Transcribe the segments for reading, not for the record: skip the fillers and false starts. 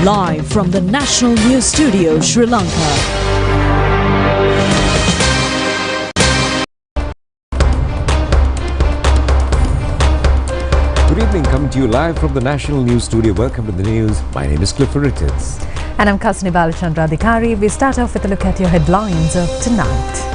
Live from the National News Studio, Sri Lanka. Good evening, coming to you live from the National News Studio. Welcome to the news. My name is Clifford Richards. And I'm Kasni Balachandradhikari. We start off with a look at your headlines of tonight.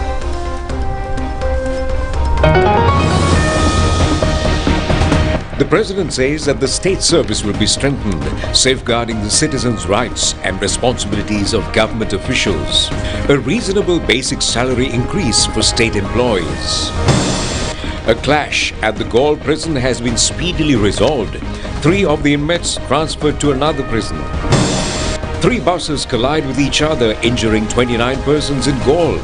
The President says that the state service will be strengthened, safeguarding the citizens' rights and responsibilities of government officials. A reasonable basic salary increase for state employees. A clash at the Galle prison has been speedily resolved. 3 of the inmates transferred to another prison. 3 buses collide with each other, injuring 29 persons in Galle.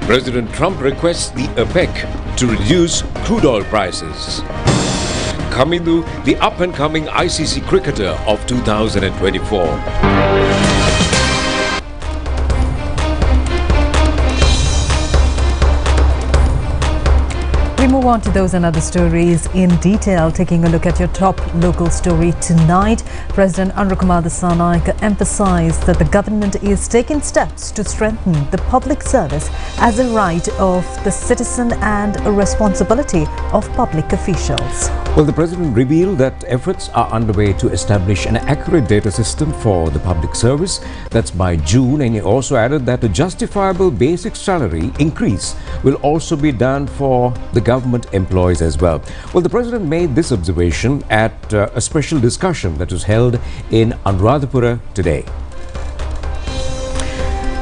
President Trump requests the OPEC to reduce crude oil prices. Kamindu, the up-and-coming ICC cricketer of 2024. We move on to those and other stories in detail, taking a look at your top local story tonight. President Anurakumar Dissanayake emphasized that the government is taking steps to strengthen the public service as a right of the citizen and a responsibility of public officials. Well, the President revealed that efforts are underway to establish an accurate data system for the public service. That's by June, and he also added that a justifiable basic salary increase will also be done for the government employees as well. Well, the President made this observation at a special discussion that was held in Anuradhapura today.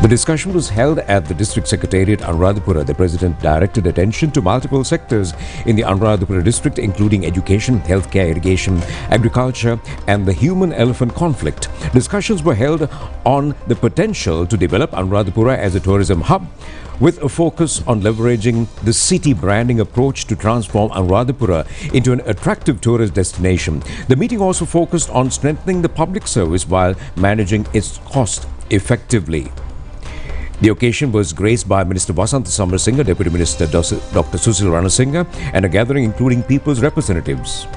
The discussion was held at the District Secretariat, Anuradhapura. The President directed attention to multiple sectors in the Anuradhapura district, including education, healthcare, irrigation, agriculture, and the human-elephant conflict. Discussions were held on the potential to develop Anuradhapura as a tourism hub, with a focus on leveraging the city branding approach to transform Anuradhapura into an attractive tourist destination. The meeting also focused on strengthening the public service while managing its cost effectively. The occasion was graced by Minister Vasantha Samarasinga, Deputy Minister Dr. Susil Ranasinghe, and a gathering including people's representatives.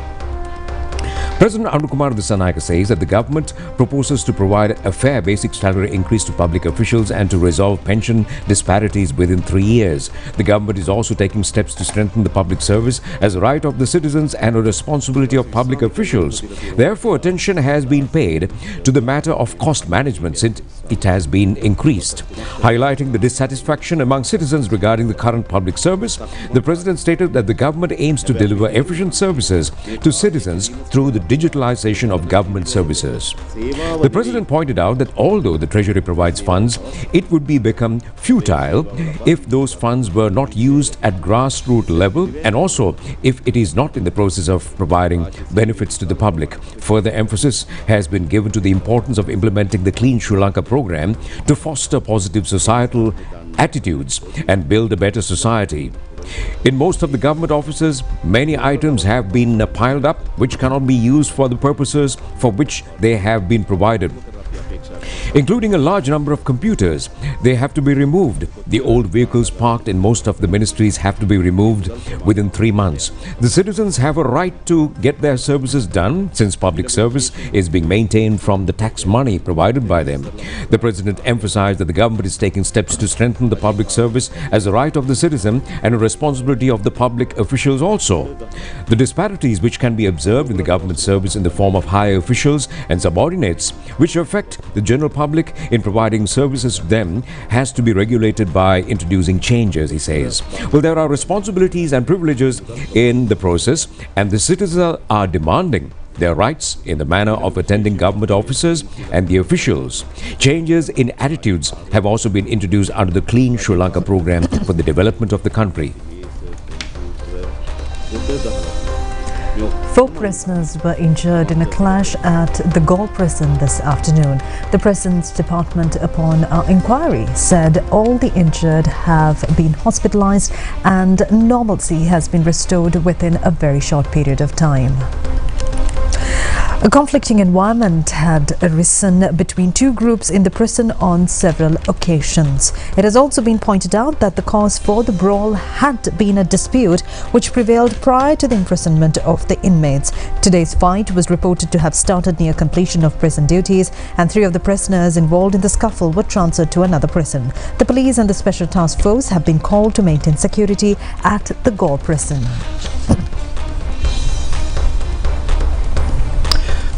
President Anurakumar Dissanayake says that the government proposes to provide a fair basic salary increase to public officials and to resolve pension disparities within 3 years. The government is also taking steps to strengthen the public service as a right of the citizens and a responsibility of public officials. Therefore, attention has been paid to the matter of cost management since it has been increased. Highlighting the dissatisfaction among citizens regarding the current public service, the President stated that the government aims to deliver efficient services to citizens through the digitalization of government services. The President pointed out that although the Treasury provides funds, it would become futile if those funds were not used at grassroots level, and also if it is not in the process of providing benefits to the public. Further emphasis has been given to the importance of implementing the Clean Sri Lanka program to foster positive societal attitudes and build a better society. In most of the government offices, many items have been piled up which cannot be used for the purposes for which they have been provided, including a large number of computers. They have to be removed. The old vehicles parked in most of the ministries have to be removed within 3 months. The citizens have a right to get their services done since public service is being maintained from the tax money provided by them. The President emphasized that the government is taking steps to strengthen the public service as a right of the citizen and a responsibility of the public officials also. The disparities which can be observed in the government service in the form of higher officials and subordinates, which affect the general public in providing services to them, has to be regulated by introducing changes, he says. Well, there are responsibilities and privileges in the process, and the citizens are demanding their rights in the manner of attending government offices and the officials. Changes in attitudes have also been introduced under the Clean Sri Lanka program for the development of the country. 4 prisoners were injured in a clash at the Galle prison this afternoon. The President's department, upon inquiry, said all the injured have been hospitalized and normalcy has been restored within a very short period of time. A conflicting environment had arisen between two groups in the prison on several occasions. It has also been pointed out that the cause for the brawl had been a dispute which prevailed prior to the imprisonment of the inmates. Today's fight was reported to have started near completion of prison duties, and 3 of the prisoners involved in the scuffle were transferred to another prison. The police and the Special Task Force have been called to maintain security at the Gore prison.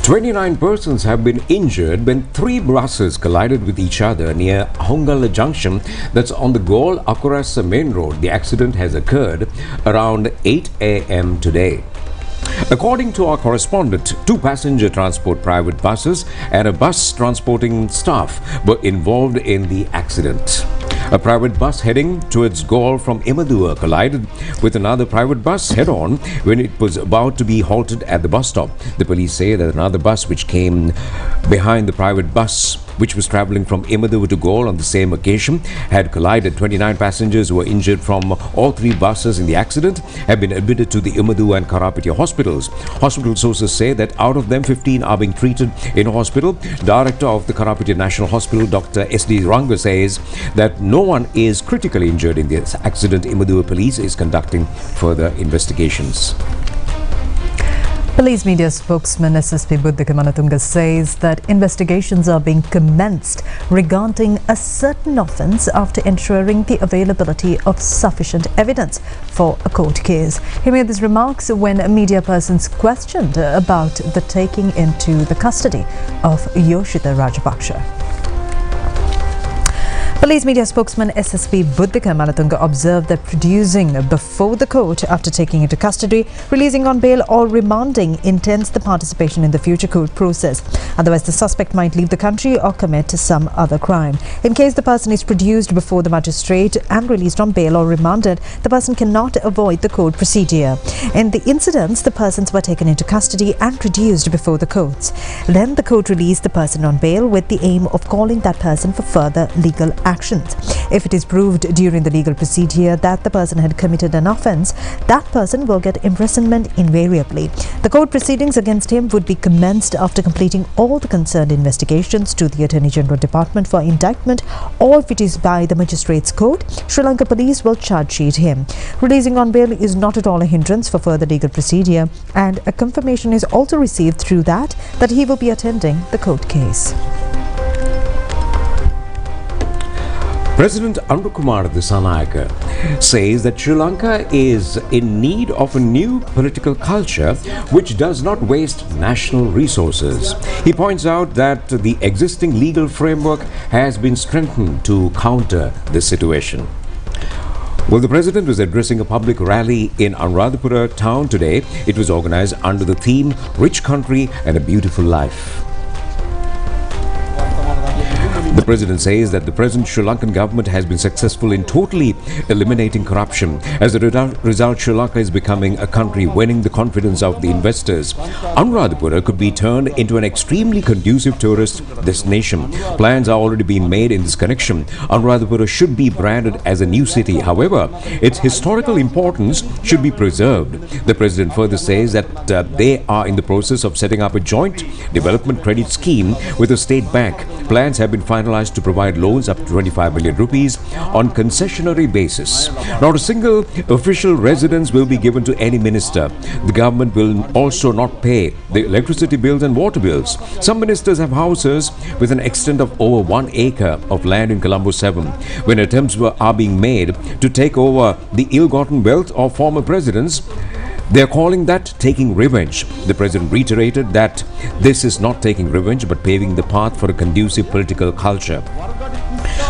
29 persons have been injured when 3 buses collided with each other near Hongala Junction, that's on the Galle-Akurasa main road. The accident has occurred around 8 a.m. today. According to our correspondent, 2 passenger transport private buses and a bus transporting staff were involved in the accident. A private bus heading towards Galle from Imadua collided with another private bus head-on when it was about to be halted at the bus stop. The police say that another bus which came behind the private bus, which was travelling from Imadua to Galle on the same occasion, had collided. 29 passengers who were injured from all 3 buses in the accident have been admitted to the Imadua and Karapatya hospitals. Hospital sources say that out of them, 15 are being treated in hospital. Director of the Karapatya National Hospital, Dr. S.D. Ranga, says that no one is critically injured in this accident. Imadua police is conducting further investigations. Police media spokesman SSP Buddhika Manatunga says that investigations are being commenced regarding a certain offence after ensuring the availability of sufficient evidence for a court case. He made these remarks when media persons questioned about the taking into the custody of Yoshida Rajapaksa. Police media spokesman SSP Buddhika Manatunga observed that producing before the court after taking into custody, releasing on bail or remanding intends the participation in the future court process. Otherwise, the suspect might leave the country or commit some other crime. In case the person is produced before the magistrate and released on bail or remanded, the person cannot avoid the court procedure. In the incidents, the persons were taken into custody and produced before the courts. Then the court released the person on bail with the aim of calling that person for further legal actions. If it is proved during the legal procedure that the person had committed an offence, that person will get imprisonment invariably. The court proceedings against him would be commenced after completing all the concerned investigations to the Attorney General Department for indictment, or if it is by the Magistrates Court, Sri Lanka Police will charge sheet him. Releasing on bail is not at all a hindrance for further legal procedure, and a confirmation is also received through that he will be attending the court case. President Anurakumara Dissanayake says that Sri Lanka is in need of a new political culture which does not waste national resources. He points out that the existing legal framework has been strengthened to counter this situation. Well, the President was addressing a public rally in Anuradhapura town today. It was organized under the theme Rich Country and a Beautiful Life. The President says that the present Sri Lankan government has been successful in totally eliminating corruption. As a result, Sri Lanka is becoming a country winning the confidence of the investors. Anuradhapura could be turned into an extremely conducive tourist destination. Plans are already being made in this connection. Anuradhapura should be branded as a new city. However, its historical importance should be preserved. The President further says that they are in the process of setting up a joint development credit scheme with the State Bank. Plans have been finalized to provide loans up to 25 million rupees on concessionary basis. Not a single official residence will be given to any minister. The government will also not pay the electricity bills and water bills. Some ministers have houses with an extent of over 1 acre of land in Colombo 7. When attempts are being made to take over the ill-gotten wealth of former presidents, they are calling that taking revenge. The President reiterated that this is not taking revenge but paving the path for a conducive political culture.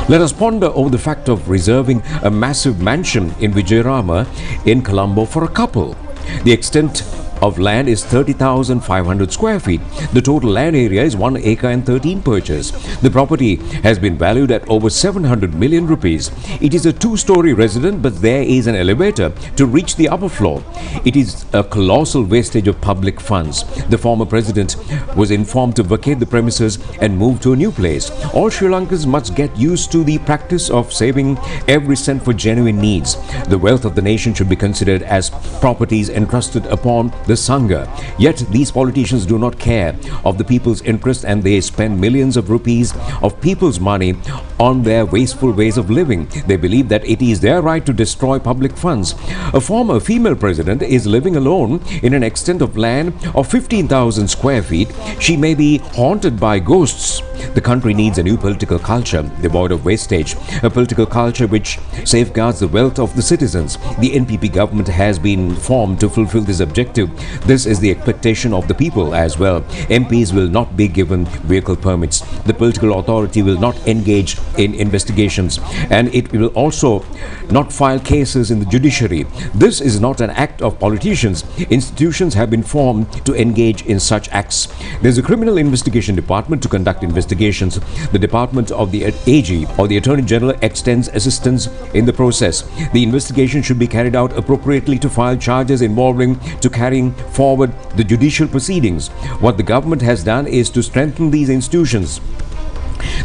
Let us ponder over the fact of reserving a massive mansion in Vijayarama in Colombo for a couple. The extent of land is 30,500 square feet. The total land area is 1 acre and 13 perches. The property has been valued at over 700 million rupees. It is a 2-story residence, but there is an elevator to reach the upper floor. It is a colossal wastage of public funds. The former president was informed to vacate the premises and move to a new place. All Sri Lankans must get used to the practice of saving every cent for genuine needs. The wealth of the nation should be considered as properties entrusted upon the the Sangha. Yet these politicians do not care of the people's interest, and they spend millions of rupees of people's money on their wasteful ways of living. They believe that it is their right to destroy public funds. A former female president is living alone in an extent of land of 15,000 square feet. She may be haunted by ghosts. The country needs a new political culture, devoid of wastage, a political culture which safeguards the wealth of the citizens. The NPP government has been formed to fulfill this objective. This is the expectation of the people as well. MPs will not be given vehicle permits. The political authority will not engage in investigations, and it will also not file cases in the judiciary. This is not an act of politicians. Institutions have been formed to engage in such acts. There is a criminal investigation department to conduct investigations. The department of the AG or the Attorney General extends assistance in the process. The investigation should be carried out appropriately to file charges involving to carrying forward the judicial proceedings. What the government has done is to strengthen these institutions.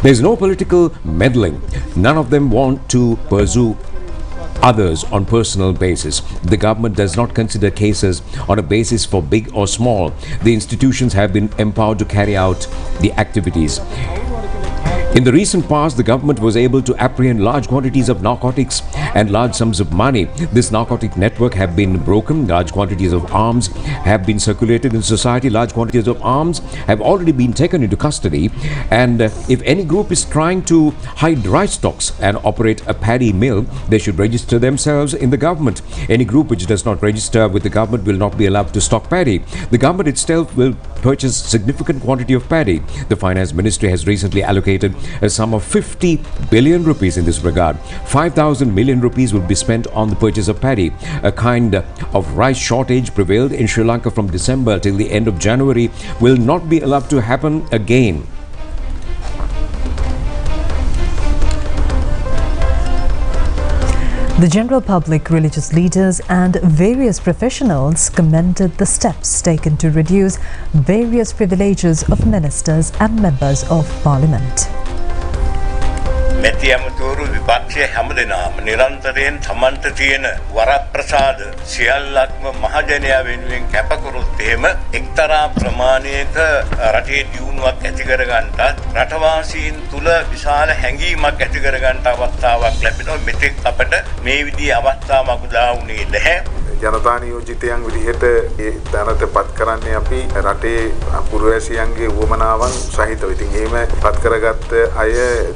There is no political meddling. None of them want to pursue others on personal basis. The government does not consider cases on a basis for big or small. The institutions have been empowered to carry out the activities. In the recent past, the government was able to apprehend large quantities of narcotics and large sums of money. This narcotic network have been broken. Large quantities of arms have been circulated in society. Large quantities of arms have already been taken into custody. And if any group is trying to hide rice stocks and operate a paddy mill, they should register themselves in the government. Any group which does not register with the government will not be allowed to stock paddy. The government itself will purchase significant quantity of paddy. The Finance Ministry has recently allocated a sum of 50 billion rupees in this regard. 5,000 million rupees will be spent on the purchase of paddy. A kind of rice shortage prevailed in Sri Lanka from December till the end of January will not be allowed to happen again. The general public, religious leaders and various professionals commended the steps taken to reduce various privileges of ministers and members of parliament. මෙති ඇමතිවරු විපක්ෂයේ හැමදෙනාම නිරන්තරයෙන් තමන්ට තියෙන වරප්‍රසාද සියල්ලක්ම මහජනයා වෙනුවෙන් කැපකරොත් එහෙම එක්තරා ප්‍රමාණයක රටේ දියුණුවක් ඇති කර ගන්නටත් රටවාසීන් තුල විශාල හැඟීමක් ඇති කර ගන්නට අවස්ථාවක් ලැබෙනවා. මෙතෙක් අපට මේ විදිහේ අවස්ථාවක් උදා වුණේ නැහැ. ජනතා නියෝජිතයන් විදිහට ඒ දැනට පත් කරන්නේ අපි රටේ පුරවැසියන්ගේ උවමනාවන් සහිතව. ඉතින් එහෙම පත් කරගත්ත අය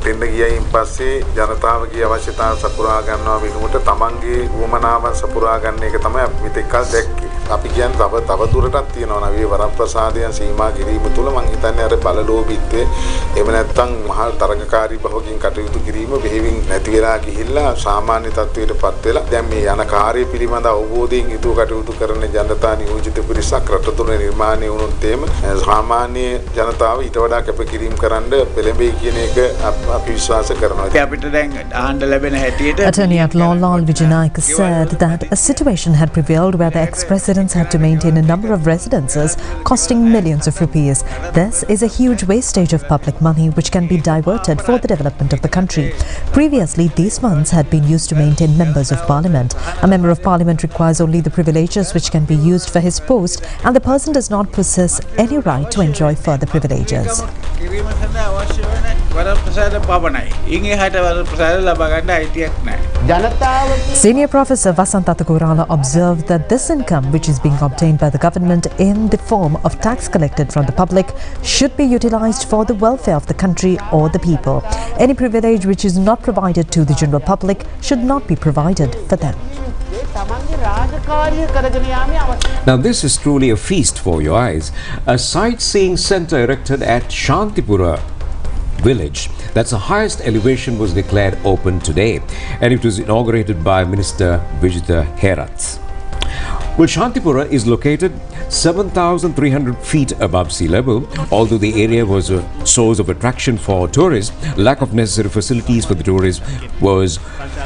දෙන්න ගියයින් පස්සේ ජනතාවගේ අවශ්‍යතා සපුරා ගන්නවා වෙනුවට තමන්ගේ උවමනාවන් සපුරා ගන්න එක තමයි අපි මෙතෙක් කල් දැක්කේ. අපි කියන්නේ තව දුරටත් තියෙනවා නවී වරප්‍රසාදයන් සීමා කිරීම තුළ මම හිතන්නේ අර බලලෝභීත්වය එහෙම නැත්නම් මහා තරඟකාරී බවකින් කටයුතු කිරීම වෙහෙවින් නැති වෙලා ගිහිල්ලා සාමාන්‍ය තත්ත්වයටපත් වෙලා දැන් මේ යන කාර්ය පිළිබඳ අවබෝධයෙන් යුතුව කටයුතු කරන ජනතා නියෝජිත පිරිසක් රට තුළ නිර්මාණය වුණොත් එහෙම සාමාන්‍ය ජනතාව ඊට වඩා කැපකිරීම කරන්න පෙළඹෙයි කියන එක අපි විශ්වාස කරනවා. අපිට දැන් අහන්න ලැබෙන හැටියට Attorney at Law Lal Vijayanayake said that a situation had prevailed where the ex-presidents had to maintain a number of residences costing millions of rupees. This is a huge wastage of public money which can be diverted for the development of the country. Previously, these funds had been used to maintain members of parliament. A member of parliament requires only the privileges which can be used for his post, and the person does not possess any right to enjoy further privileges. Senior Professor Vasant Atagorala observed that this income which is being obtained by the government in the form of tax collected from the public should be utilized for the welfare of the country or the people. Any privilege which is not provided to the general public should not be provided for them. Now this is truly a feast for your eyes. A sightseeing centre erected at Shantipura village, that's the highest elevation, was declared open today, and it was inaugurated by Minister Vijita Herath. Well, Shantipura is located 7,300 feet above sea level. Although the area was a source of attraction for tourists, lack of necessary facilities for the tourists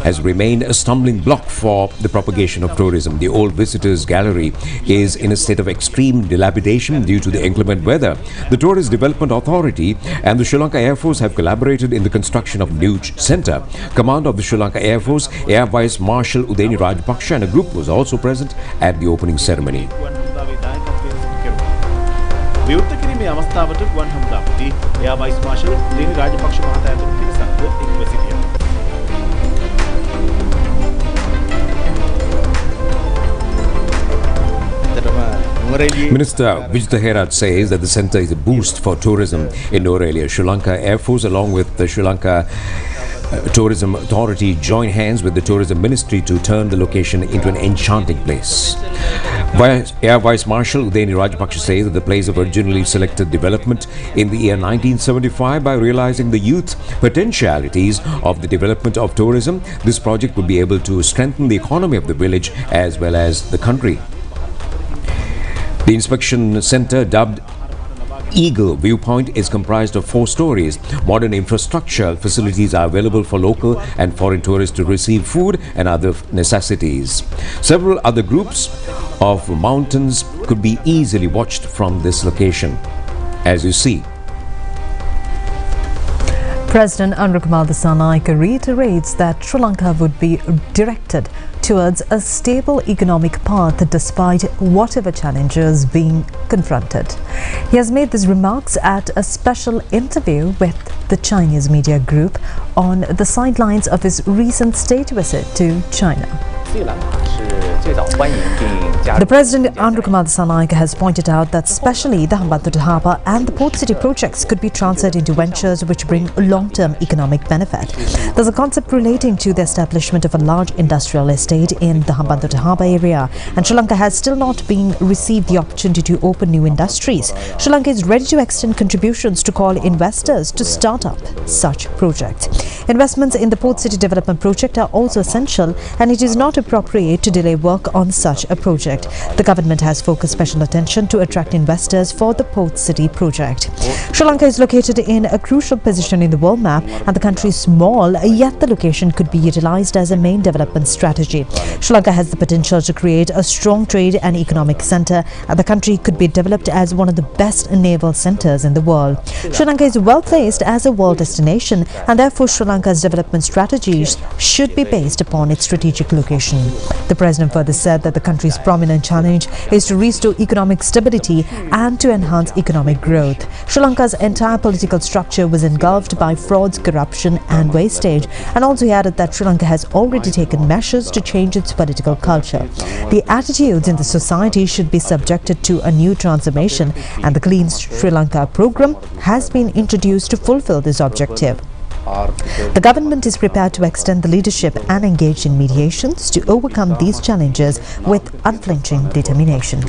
has remained a stumbling block for the propagation of tourism. The old visitors gallery is in a state of extreme dilapidation due to the inclement weather. The Tourist Development Authority and the Sri Lanka Air Force have collaborated in the construction of new centre. Command of the Sri Lanka Air Force, Air Vice Marshal Udeni Rajpaksha and a group was also present at the opening ceremony. විවෘත කිරීමේ අවස්ථාවට ගුවන් හමුදාපති එයා vice marshal දේනි Rajapaksa මහතා ඇතුළු පිරිසක්ද එක්ව සිටියා. Minister Vijay Herat says that the centre is a boost for tourism in Norelia. Sri Lanka Air Force, along with the Sri Lanka Tourism Authority, join hands with the Tourism Ministry to turn the location into an enchanting place. Air Vice Marshal Udeni Rajapaksa says that the place of originally selected development in the year 1975 by realizing the youth potentialities of the development of tourism, this project would be able to strengthen the economy of the village as well as the country. The inspection centre, dubbed Eagle Viewpoint, is comprised of 4 stories. Modern infrastructure facilities are available for local and foreign tourists to receive food and other necessities. Several other groups of mountains could be easily watched from this location, as you see. President Anrukumar Dissanayake reiterates that Sri Lanka would be directed towards a stable economic path despite whatever challenges being confronted. He has made these remarks at a special interview with the Chinese media group on the sidelines of his recent state visit to China. The President Anrukumar Dissanayake has pointed out that especially the Hambantota Harbour and the port city projects could be transferred into ventures which bring long-term economic benefit. There's a concept relating to the establishment of a large industrial estate in the Hambantota Harbour area, and Sri Lanka has still not been received the opportunity to open new industries. Sri Lanka is ready to extend contributions to call investors to start up such projects. Investments in the port city development project are also essential, and it is not appropriate to delay work on such a project. The government has focused special attention to attract investors for the port city project. Sri Lanka is located in a crucial position in the world map, and the country is small, yet the location could be utilized as a main development strategy. Sri Lanka has the potential to create a strong trade and economic centre, and the country could be developed as one of the best naval centres in the world. Sri Lanka is well placed as a world destination, and therefore Sri Lanka's development strategies should be based upon its strategic location. The President further said that the country's prominent challenge is to restore economic stability and to enhance economic growth. Sri Lanka's entire political structure was engulfed by frauds, corruption and wastage, and also he added that Sri Lanka has already taken measures to change its political culture. The attitudes in the society should be subjected to a new transformation, and the Clean Sri Lanka program has been introduced to fulfill this objective. The government is prepared to extend the leadership and engage in mediations to overcome these challenges with unflinching determination.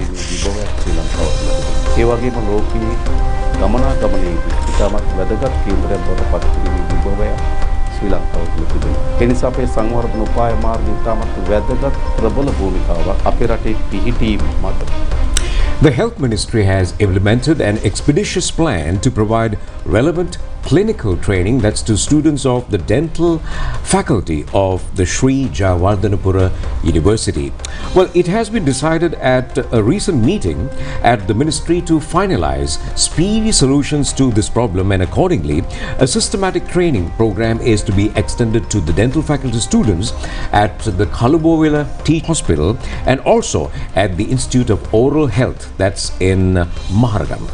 The Health Ministry has implemented an expeditious plan to provide relevant clinical training, that's to students of the dental faculty of the Sri Jayawardhanapura University. Well, it has been decided at a recent meeting at the ministry to finalize speedy solutions to this problem, and accordingly a systematic training program is to be extended to the dental faculty students at the Kalubowila Teaching Hospital and also at the Institute of Oral Health, that's in Maharagam.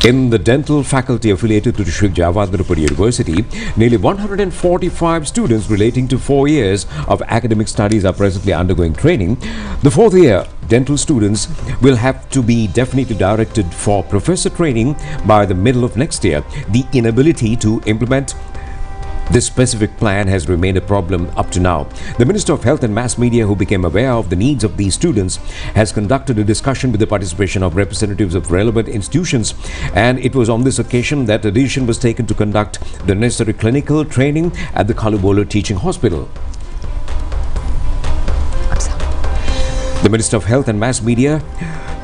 In the dental faculty affiliated to Sri Jayawardhanapura University, nearly 145 students relating to 4 years of academic studies are presently undergoing training. The 4th year dental students will have to be definitely directed for professor training by the middle of next year. The inability to implement this specific plan has remained a problem up to now. The Minister of Health and Mass Media, who became aware of the needs of these students, has conducted a discussion with the participation of representatives of relevant institutions, and it was on this occasion that a decision was taken to conduct the necessary clinical training at the Kalubowila Teaching Hospital. The Minister of Health and Mass Media,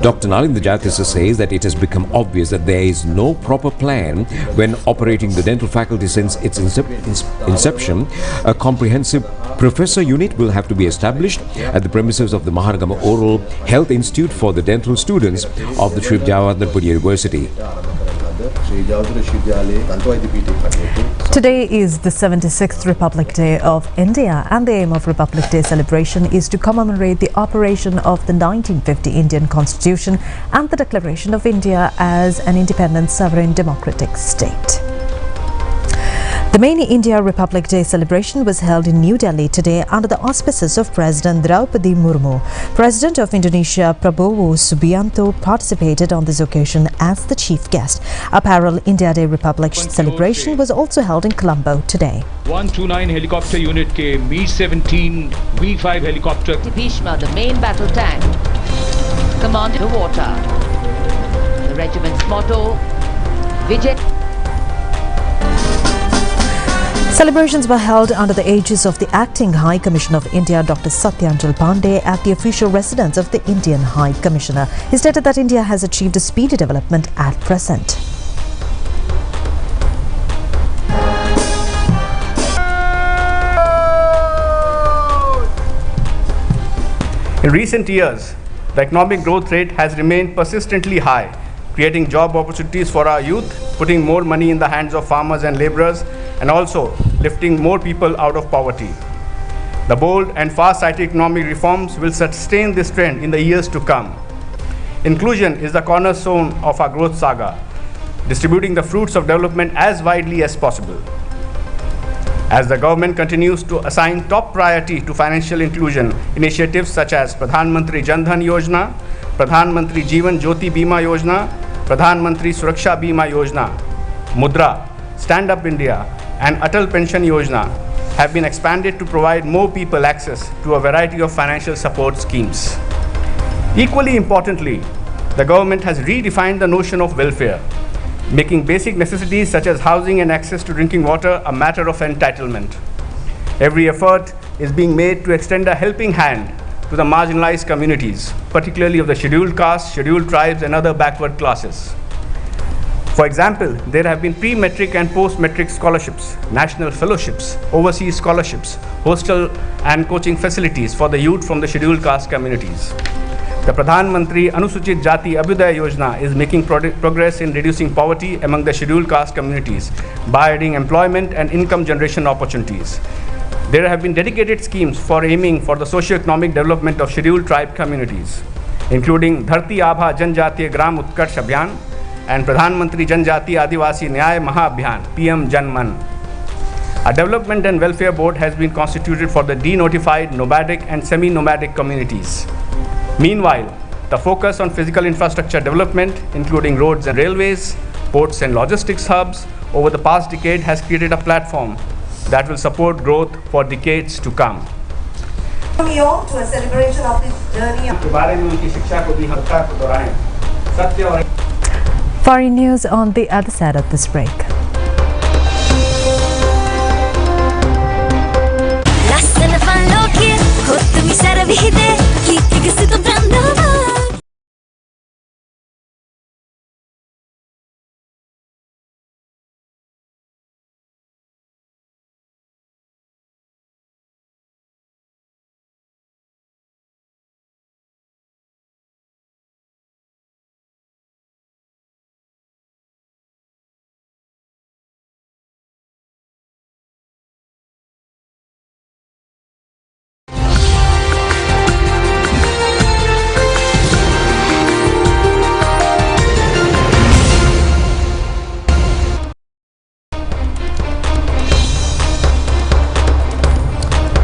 Dr. Nalinda Jayatissa, says that it has become obvious that there is no proper plan when operating the dental faculty since its inception. A comprehensive professor unit will have to be established at the premises of the Maharagama Oral Health Institute for the dental students of the Sri Jayawardhanapura University. Today is the 76th Republic Day of India, and the aim of Republic Day celebration is to commemorate the operation of the 1950 Indian Constitution and the declaration of India as an independent, sovereign, democratic state. The main India Republic Day celebration was held in New Delhi today under the auspices of President Draupadi Murmu. President of Indonesia Prabowo Subianto participated on this occasion as the chief guest. A parallel India Day Republic celebration was also held in Colombo today. 129 helicopter unit के Mi-17 V5 helicopter. Bhishma, the main battle tank, commanded the water. The regiment's motto, Vijay. Celebrations were held under the aegis of the Acting High Commissioner of India, Dr. Satyanjal Pandey, at the official residence of the Indian High Commissioner. He stated that India has achieved a speedy development at present. In recent years, the economic growth rate has remained persistently high, creating job opportunities for our youth, putting more money in the hands of farmers and laborers, and also lifting more people out of poverty. The bold and far-sighted economic reforms will sustain this trend in the years to come. Inclusion is the cornerstone of our growth saga, distributing the fruits of development as widely as possible. As the government continues to assign top priority to financial inclusion, initiatives such as Pradhan Mantri Jan Dhan Yojana, Pradhan Mantri Jeevan Jyoti Bima Yojana, Pradhan Mantri Suraksha Bima Yojana, Mudra, Stand Up India, and Atal Pension Yojana have been expanded to provide more people access to a variety of financial support schemes. Equally importantly, the government has redefined the notion of welfare, making basic necessities such as housing and access to drinking water a matter of entitlement. Every effort is being made to extend a helping hand to the marginalized communities, particularly of the scheduled castes, scheduled tribes, and other backward classes. For example, there have been pre-metric and post-metric scholarships, national fellowships, overseas scholarships, hostel and coaching facilities for the youth from the scheduled caste communities. The Pradhan Mantri Anusuchit Jati Abhyudaya Yojana is making progress in reducing poverty among the scheduled caste communities by adding employment and income generation opportunities. There have been dedicated schemes for aiming for the socio-economic development of scheduled tribe communities, including Dharti Abha Janjatiya Gram Utkarsh Abhiyan and Pradhan Mantri Janjati Adivasi Nyay Maha Abhiyan, PM Janman. A development and welfare board has been constituted for the denotified, nomadic and semi-nomadic communities. Meanwhile, the focus on physical infrastructure development, including roads and railways, ports and logistics hubs, over the past decade has created a platform that will support growth for decades to come. Moving on to a celebration of this journey. Foreign news on the other side of this break.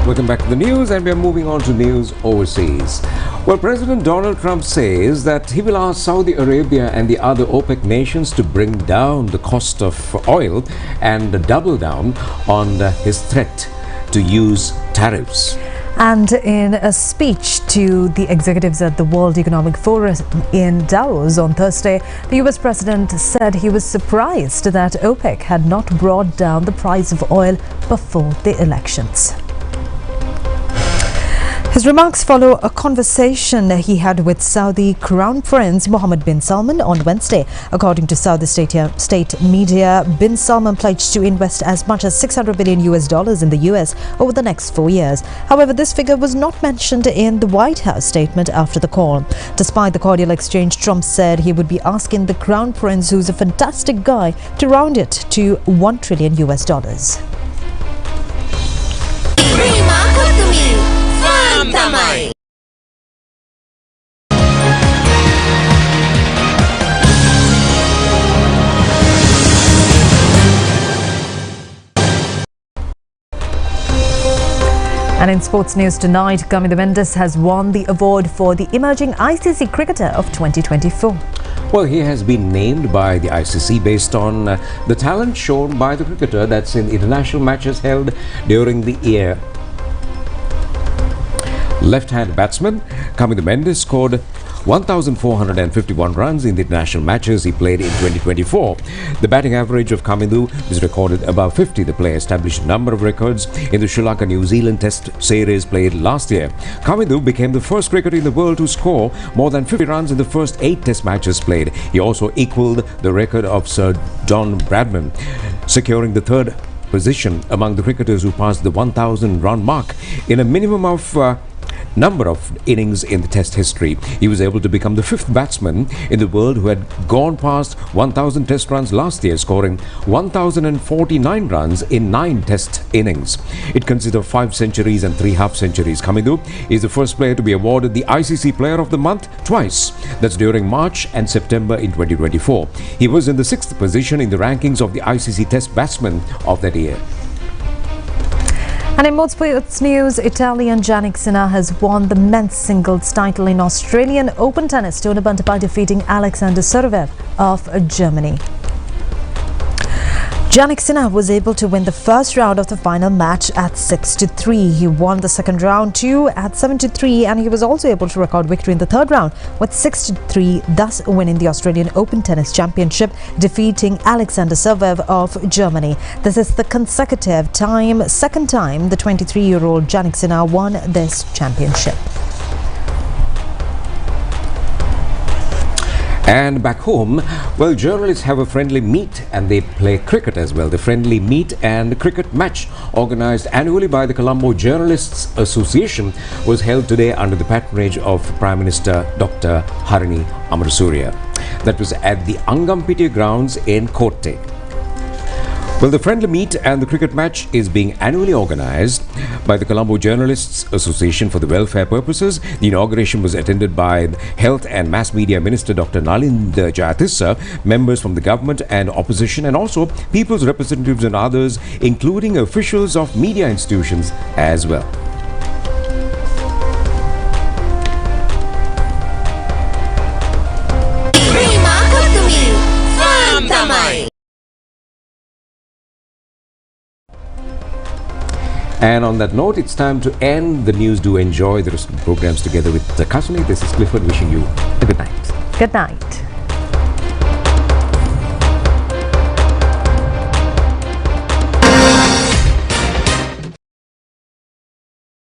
Welcome back to the news, and we are moving on to news overseas. Well, President Donald Trump says that he will ask Saudi Arabia and the other OPEC nations to bring down the cost of oil and double down on his threat to use tariffs. And in a speech to the executives at the World Economic Forum in Davos on Thursday, the US president said he was surprised that OPEC had not brought down the price of oil before the elections. His remarks follow a conversation he had with Saudi Crown Prince Mohammed bin Salman on Wednesday. According to Saudi state media, bin Salman pledged to invest as much as $600 billion in the US over the next 4 years. However, this figure was not mentioned in the White House statement after the call. Despite the cordial exchange, Trump said he would be asking the Crown Prince, who's a fantastic guy, to round it to $1 trillion. And in sports news tonight, Kamida Mendes has won the award for the Emerging ICC Cricketer of 2024. Well, he has been named by the ICC based on the talent shown by the cricketer that's in international matches held during the year. Left-hand batsman Kamida Mendes scored 1,451 runs in the international matches he played in 2024. The batting average of Kamida was recorded above 50. The player established a number of records in the Sri Lanka-New Zealand Test series played last year. Kamida became the first cricketer in the world to score more than 50 runs in the first 8 Test matches played. He also equalled the record of Sir John Bradman, securing the 3rd position among the cricketers who passed the 1,000 run mark in a minimum of number of innings in the Test history. He was able to become the 5th batsman in the world who had gone past 1,000 Test runs last year, scoring 1,049 runs in 9 Test innings. It consists of 5 centuries and 3 half-centuries. Kamida is the first player to be awarded the ICC Player of the Month twice. That's during March and September in 2024. He was in the 6th position in the rankings of the ICC Test batsmen of that year. And in more sports news, Italian Jannik Sinner has won the men's singles title in Australian Open tennis tournament by defeating Alexander Zverev of Germany. Jannik Sinner was able to win the first round of the final match at 6-3. He won the second round too at 7-3, and he was also able to record victory in the third round with 6-3, thus winning the Australian Open Tennis Championship, defeating Alexander Zverev of Germany. This is the second time the 23-year-old Jannik Sinner won this championship. And back home, well, journalists have a friendly meet and they play cricket as well. The friendly meet and cricket match, organized annually by the Colombo Journalists Association, was held today under the patronage of Prime Minister Dr. Harini Amarasuriya. That was at the Angampitiya grounds in Kotte. Well, the friendly meet and the cricket match is being annually organized by the Colombo Journalists Association for the welfare purposes. The inauguration was attended by Health and Mass Media Minister Dr. Nalind Jayatissa, members from the government and opposition, and also people's representatives and others, including officials of media institutions as well. And on that note, it's time to end the news. Do enjoy the rest of the programs together with Kasuni. This is Clifford wishing you a good night. Good night.